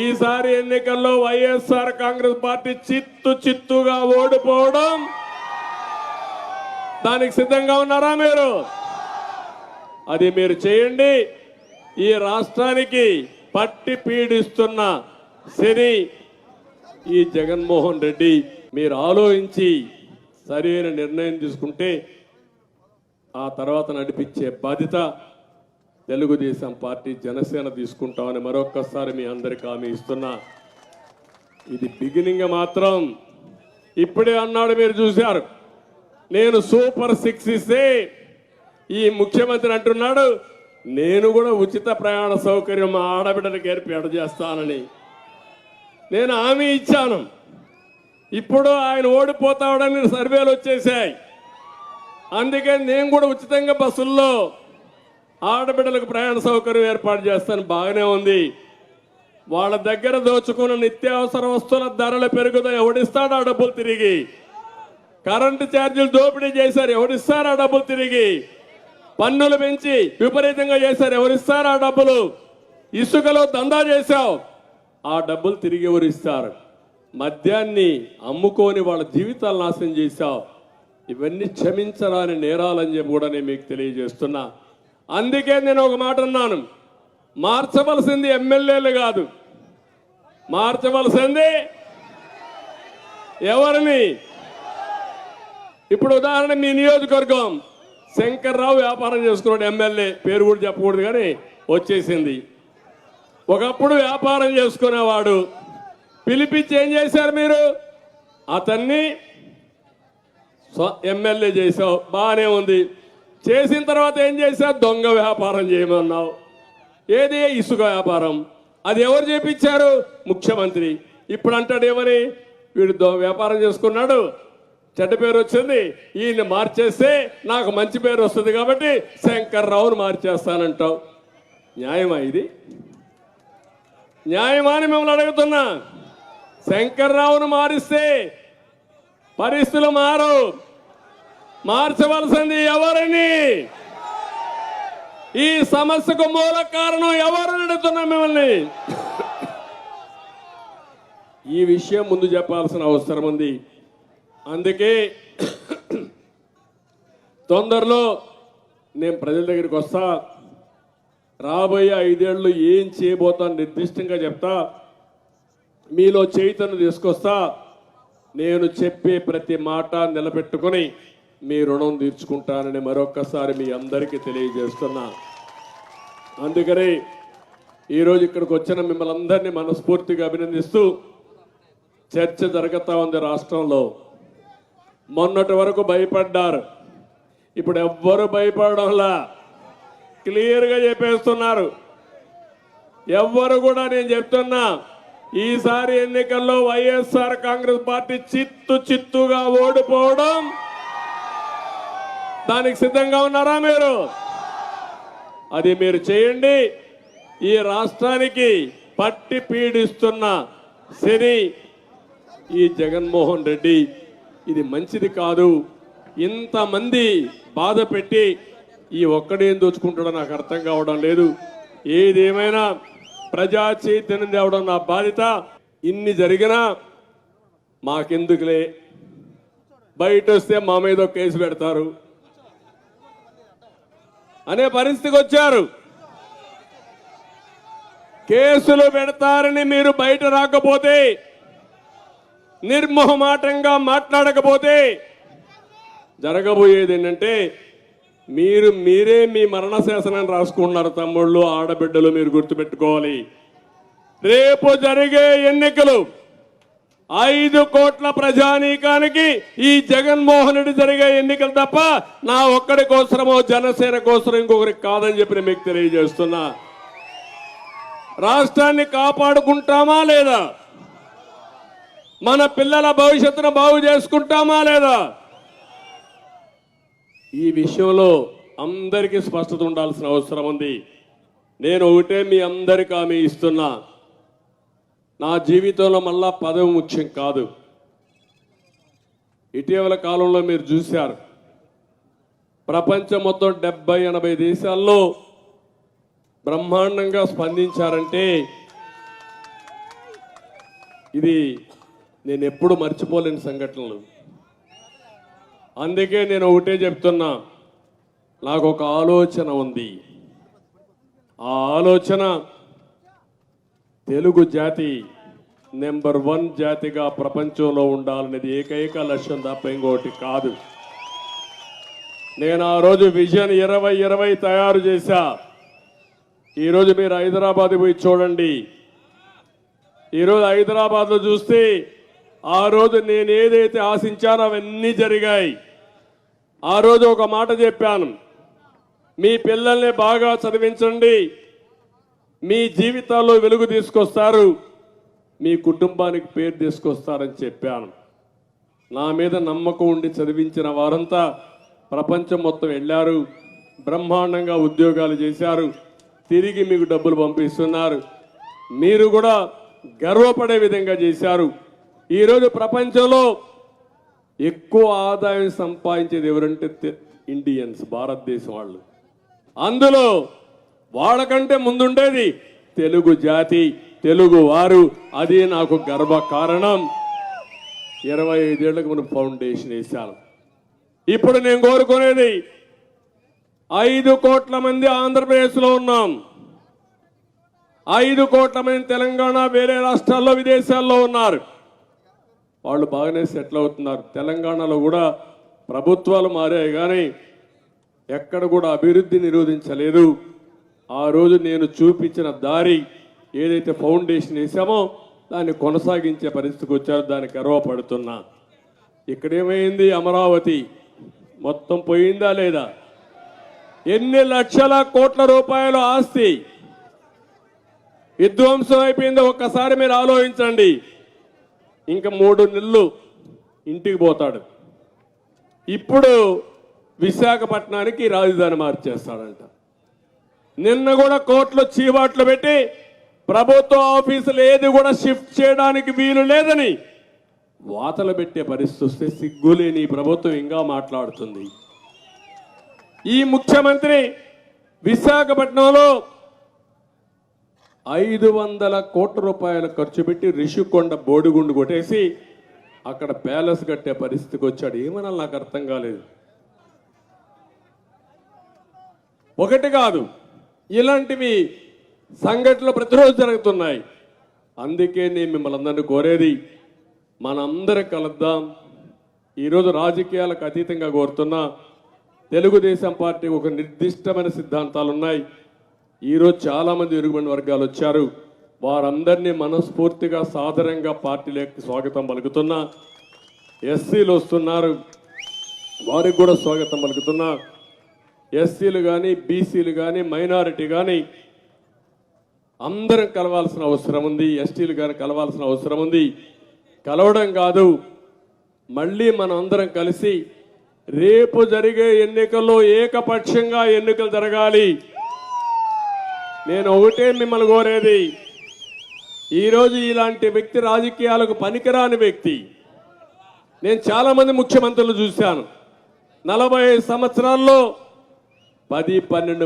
ఈసారి ఎన్నికల్లో వైఎస్ఆర్ కాంగ్రెస్ పార్టీ చిత్తుగా ఓడిపోవడం దానికి సిద్ధంగా ఉన్నారా మీరు? అది మీరు చేయండి. ఈ రాష్ట్రానికి పట్టి పీడిస్తున్న శని ఈ జగన్మోహన్ రెడ్డి, మీరు ఆలోచించి సరైన నిర్ణయం తీసుకుంటే ఆ తర్వాత నడిపించే బాధ్యత తెలుగుదేశం పార్టీ, జనసేన తీసుకుంటామని మరొక్కసారి మీ అందరికీ హామీ ఇస్తున్నా. ఇది బిగినింగ్ మాత్రం. ఇప్పుడే అన్నాడు, మీరు చూశారు, నేను సూపర్ 6 ఇస్తే ఈ ముఖ్యమంత్రి అంటున్నాడు నేను కూడా ఉచిత ప్రయాణ సౌకర్యం మా ఆడబిడ్డలకు ఏర్పాటు చేస్తానని నేను హామీ ఇచ్చాను. ఇప్పుడు ఆయన ఓడిపోతాడని సర్వేలు వచ్చేసాయి. అందుకే నేను కూడా ఉచితంగా బస్సుల్లో ఆడబిడ్డలకు ప్రయాణ సౌకర్యం ఏర్పాటు చేస్తాను. బాగానే ఉంది. వాళ్ళ దగ్గర దోచుకున్న నిత్యావసర వస్తువుల ధరలు పెరుగుతాయి. ఎవడిస్తాడు ఆ డబ్బులు తిరిగి? కరెంటు ఛార్జీలు దోపిడీ చేశారు, ఎవరిస్తారు ఆ డబ్బులు తిరిగి? పన్నులు పెంచి విపరీతంగా చేశారు, ఎవరిస్తారు ఆ డబ్బులు? ఇసుకలో దందా చేశావు, ఆ డబ్బులు తిరిగి ఎవరిస్తారు? మద్యాన్ని అమ్ముకొని వాళ్ళ జీవితాలు నాశనం చేశావు. ఇవన్నీ క్షమించరాని నేరాలని చెప్పి కూడా నేను మీకు తెలియజేస్తున్నా. అందుకే నేను ఒక మాట అన్నాను, మార్చవలసింది ఎమ్మెల్యేలు కాదు, మార్చవలసింది ఎవరిని? ఇప్పుడు ఉదాహరణ, మీ నియోజకవర్గం శంకర్రావు వ్యాపారం చేసుకున్నాడు, ఎమ్మెల్యే, పేరు కూడా చెప్పకూడదు కానీ వచ్చేసింది. ఒకప్పుడు వ్యాపారం చేసుకునేవాడు, పిలిపించి ఏం చేశారు మీరు? అతన్ని ఎమ్మెల్యే చేశావు, బాగానే ఉంది. చేసిన తర్వాత ఏం చేశావు? దొంగ వ్యాపారం చేయమన్నావు. ఏది? ఇసుక వ్యాపారం. అది ఎవరు చేపించారు? ముఖ్యమంత్రి. ఇప్పుడు అంటాడు ఏమని? వీడు వ్యాపారం చేసుకున్నాడు, చెడ్డ పేరు వచ్చింది, ఈయన మార్చేస్తే నాకు మంచి పేరు వస్తుంది కాబట్టి శంకర్రావును మార్చేస్తానంటావు. న్యాయమా ఇది? న్యాయమా అని మిమ్మల్ని అడుగుతున్నా. శంకర్రావును మారిస్తే పరిస్థితులు మారు. మార్చవలసింది ఎవరిని? ఈ సమస్యకు మూల కారణం ఎవరు అడుగుతున్నా మిమ్మల్ని. ఈ విషయం ముందు చెప్పాల్సిన అవసరం ఉంది. అందుకే తొందరలో నేను ప్రజల దగ్గరికి వస్తా. రాబోయే 5 ఏళ్ళు ఏం చేయబోతాను నిర్దిష్టంగా చెప్తా. మీలో చైతన్యం తీసుకొస్తా. నేను చెప్పే ప్రతి మాట నిలబెట్టుకొని మీ రుణం తీర్చుకుంటానని మరొక్కసారి మీ అందరికీ తెలియజేస్తున్నా. అందుకని ఈరోజు ఇక్కడికి వచ్చిన మిమ్మల్ని అందరినీ మనస్ఫూర్తిగా అభినందిస్తూ, చర్చ జరుగుతూ ఉంది రాష్ట్రంలో. మొన్నటి వరకు భయపడ్డారు, ఇప్పుడు ఎవ్వరు భయపడడంలా, క్లియర్గా చెప్పేస్తున్నారు. ఎవ్వరు కూడా, నేను చెప్తున్నా, ఈసారి ఎన్నికల్లో వైఎస్ఆర్ కాంగ్రెస్ పార్టీ చిత్తుగా ఓడిపోవడం దానికి సిద్ధంగా ఉన్నారా మీరు? అది మీరు చేయండి. ఈ రాష్ట్రానికి పట్టి పీడిస్తున్న శని ఈ జగన్మోహన్ రెడ్డి, ఇది మంచిది కాదు. ఇంతమంది బాధ పెట్టి ఈ ఒక్కడేం దోచుకుంటాడో నాకు అర్థం కావడం లేదు. ఏదేమైనా ప్రజా చైతన్యం తేవడం నా బాధ్యత. ఇన్ని జరిగినా మాకెందుకులే, బయట వస్తే మా మీద కేసు పెడతారు అనే పరిస్థితికి వచ్చారు. కేసులు పెడతారని మీరు బయట రాకపోతే, నిర్మోహమాటంగా మాట్లాడకపోతే జరగబోయేది ఏంటంటే, మీరే మీ మరణ శాసనాన్ని రాసుకుంటున్నారు. తమ్ముళ్ళు, ఆడబిడ్డలు, మీరు గుర్తుపెట్టుకోవాలి. రేపు జరిగే ఎన్నికలు 5 కోట్ల ప్రజానీకానికి ఈ జగన్మోహన్ రెడ్డి జరిగే ఎన్నికలు తప్ప నా ఒక్కడి కోసమో జనసేన కోసం ఇంకొకరికి కాదని చెప్పి మీకు తెలియజేస్తున్నా. రాష్ట్రాన్ని కాపాడుకుంటామా లేదా? మన పిల్లల భవిష్యత్తును బాగు చేసుకుంటామా లేదా? ఈ విషయంలో అందరికీ స్పష్టత ఉండాల్సిన అవసరం ఉంది. నేను ఒకటే మీ అందరికీ హామీ ఇస్తున్నా, నా జీవితంలో మళ్ళా పదవి ముఖ్యం కాదు. ఇటీవల కాలంలో మీరు చూశారు, ప్రపంచం మొత్తం 70-80 దేశాల్లో బ్రహ్మాండంగా స్పందించారంటే ఇది నేను ఎప్పుడు మర్చిపోలేని సంఘటనలు. అందుకే నేను ఒకటే చెప్తున్నా, నాకు ఒక ఆలోచన ఉంది. ఆ ఆలోచన తెలుగు జాతి నెంబర్ 1 జాతిగా ప్రపంచంలో ఉండాలనేది ఏకైక లక్ష్యం తప్ప ఇంకోటి కాదు. నేను ఆ రోజు విజన్ 2020 తయారు చేశా. ఈరోజు మీరు హైదరాబాద్ పోయి చూడండి. ఈరోజు హైదరాబాద్లో చూస్తే ఆ రోజు నేను ఏదైతే ఆశించానో అవన్నీ జరిగాయి. ఆ రోజు ఒక మాట చెప్పాను, మీ పిల్లల్ని బాగా చదివించండి, మీ జీవితాల్లో వెలుగు తీసుకొస్తారు, మీ కుటుంబానికి పేరు తీసుకొస్తారని చెప్పాను. నా మీద నమ్మకం ఉండి చదివించిన వారంతా ప్రపంచం మొత్తం వెళ్ళారు, బ్రహ్మాండంగా ఉద్యోగాలు చేశారు, తిరిగి మీకు డబ్బులు పంపిస్తున్నారు. మీరు కూడా గర్వపడే విధంగా చేశారు. ఈరోజు ప్రపంచంలో ఎక్కువ ఆదాయం సంపాదించేది ఎవరంటే ఇండియన్స్, భారతదేశం వాళ్ళు. అందులో వాళ్ళకంటే ముందుండేది తెలుగు జాతి, తెలుగు వారు. అది నాకు గర్వ కారణం. 25 ఏళ్లకు మనం ఫౌండేషన్ వేశాను. ఇప్పుడు నేను కోరుకునేది 5 కోట్ల మంది ఆంధ్రప్రదేశ్లో ఉన్నాం, 5 కోట్ల మంది తెలంగాణ, వేరే రాష్ట్రాల్లో, విదేశాల్లో ఉన్నారు. వాళ్ళు బాగానే సెటిల్ అవుతున్నారు. తెలంగాణలో కూడా ప్రభుత్వాలు మారాయి, కానీ ఎక్కడ కూడా అభివృద్ధి నిరోధించలేదు. ఆ రోజు నేను చూపించిన దారి ఏదైతే ఫౌండేషన్ వేసామో దాన్ని కొనసాగించే పరిస్థితికి వచ్చారో దానికి గర్వపడుతున్నా. ఇక్కడేమైంది? అమరావతి మొత్తం పోయిందా లేదా? ఎన్ని లక్షల కోట్ల రూపాయల ఆస్తి విధ్వంసం అయిపోయిందో ఒక్కసారి మీరు ఆలోచించండి. ఇంకా 3 నెలలు ఇంటికి పోతాడు. ఇప్పుడు విశాఖపట్నానికి రాజధాని మార్చేస్తాడంట. నిన్న కూడా కోర్టులో చీవాట్లు పెట్టి ప్రభుత్వ ఆఫీసులు ఏది కూడా షిఫ్ట్ చేయడానికి వీలు లేదని వాతలు పెట్టే పరిస్థితి వస్తే సిగ్గులేని ప్రభుత్వం ఇంకా మాట్లాడుతుంది. ఈ ముఖ్యమంత్రి విశాఖపట్నంలో 500 కోట్ల రూపాయలు ఖర్చు పెట్టి రిషికొండ బోడిగుండు కొట్టేసి అక్కడ ప్యాలెస్ కట్టే పరిస్థితికి వచ్చాడు. ఏమన్నా నాకు అర్థం కాలేదు. ఒకటి కాదు, ఇలాంటివి సంఘటనలు ప్రతిరోజు జరుగుతున్నాయి. అందుకే నేను మిమ్మల్ని అందరినీ కోరేది, మనందరం కలుద్దాం. ఈరోజు రాజకీయాలకు అతీతంగా కోరుతున్నా, తెలుగుదేశం పార్టీ ఒక నిర్దిష్టమైన సిద్ధాంతాలు ఉన్నాయి. ఈరోజు చాలామంది వెనుకబడిన వర్గాలు వచ్చారు. వారందరినీ మనస్ఫూర్తిగా సాదరంగా పార్టీలోకి స్వాగతం పలుకుతున్నా. ఎస్సీలు వస్తున్నారు, వారికి కూడా స్వాగతం పలుకుతున్నా. ఎస్సీలు కానీ, బీసీలు కానీ, మైనారిటీ కానీ అందరం కలవాల్సిన అవసరం ఉంది. ఎస్టీలు కానీ కలవాల్సిన అవసరం ఉంది. కలవడం కాదు, మళ్ళీ మనం అందరం కలిసి రేపు జరిగే ఎన్నికల్లో ఏకపక్షంగా ఎన్నికలు జరగాలి. నేను ఒకటే మిమ్మల్ని కోరేది, ఈరోజు ఇలాంటి వ్యక్తి రాజకీయాలకు పనికిరాని వ్యక్తి. నేను చాలామంది ముఖ్యమంత్రులు చూశాను. 40 సంవత్సరాల్లో 10-12